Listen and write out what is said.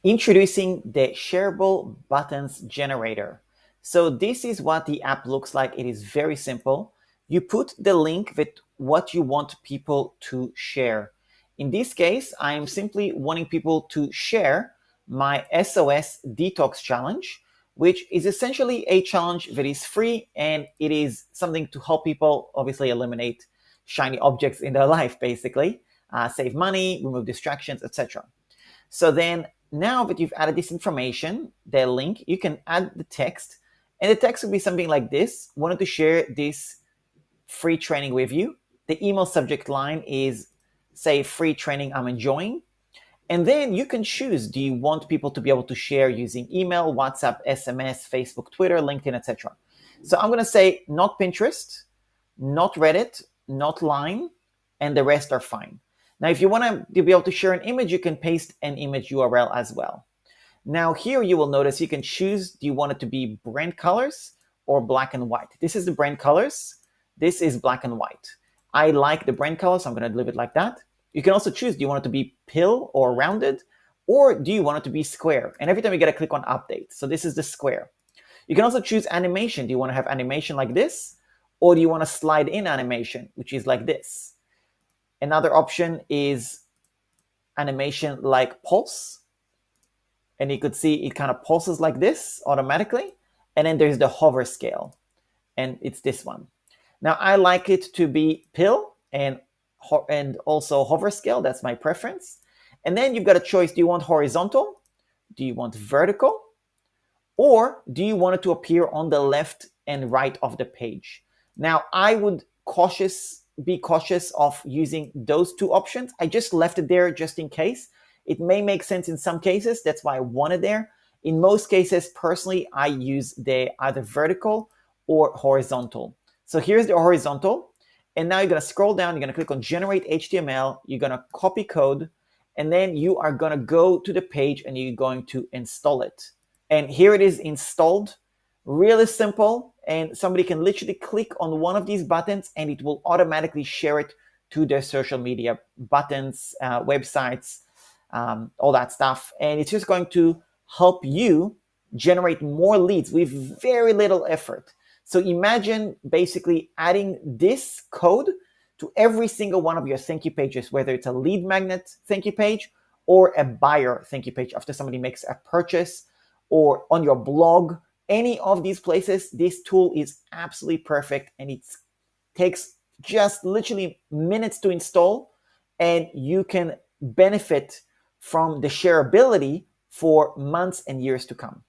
Introducing the Sharable buttons generator. So this is what the app looks like. It is very simple. You put the link with what you want people to share. In this case, I am simply wanting people to share my SOS detox challenge, which is essentially a challenge that is free, and it is something to help people obviously eliminate shiny objects in their life, basically, save money, remove distractions, etc. So then now that you've added this information, the link, you can add the text, and the text would be something like this: wanted to share this free training with you. The email subject line is, say, free training I'm enjoying. And then you can choose, do you want people to be able to share using email, WhatsApp, SMS, Facebook, Twitter, LinkedIn, etc. So I'm going to say not Pinterest, not Reddit, not Line, and the rest are fine. Now, if you want to be able to share an image, you can paste an image URL as well. Now here you will notice you can choose, do you want it to be brand colors or black and white? This is the brand colors. This is black and white. I like the brand colors, so I'm going to leave it like that. You can also choose, do you want it to be pill or rounded, or do you want it to be square? And every time you get to click on update. So this is the square. You can also choose animation. Do you want to have animation like this, or do you want to slide in animation, which is like this? Another option is animation like pulse. And you could see it kind of pulses like this automatically. And then there's the hover scale, and it's this one. Now I like it to be pill and also hover scale. That's my preference. And then you've got a choice. Do you want horizontal? Do you want vertical? Or do you want it to appear on the left and right of the page? Now I would be cautious of using those two options. I just left it there just in case. It may make sense in some cases. That's why I want it there. In most cases, personally, I use the either vertical or horizontal. So here's the horizontal. And now you're going to scroll down. You're going to click on Generate HTML. You're going to copy code. And then you are going to go to the page and you're going to install it. And here it is installed. Really simple. And somebody can literally click on one of these buttons and it will automatically share it to their social media buttons, websites, all that stuff. And it's just going to help you generate more leads with very little effort. So imagine basically adding this code to every single one of your thank you pages, whether it's a lead magnet thank you page or a buyer thank you page after somebody makes a purchase, or on your blog. Any of these places, this tool is absolutely perfect, and it takes just literally minutes to install, and you can benefit from the shareability for months and years to come.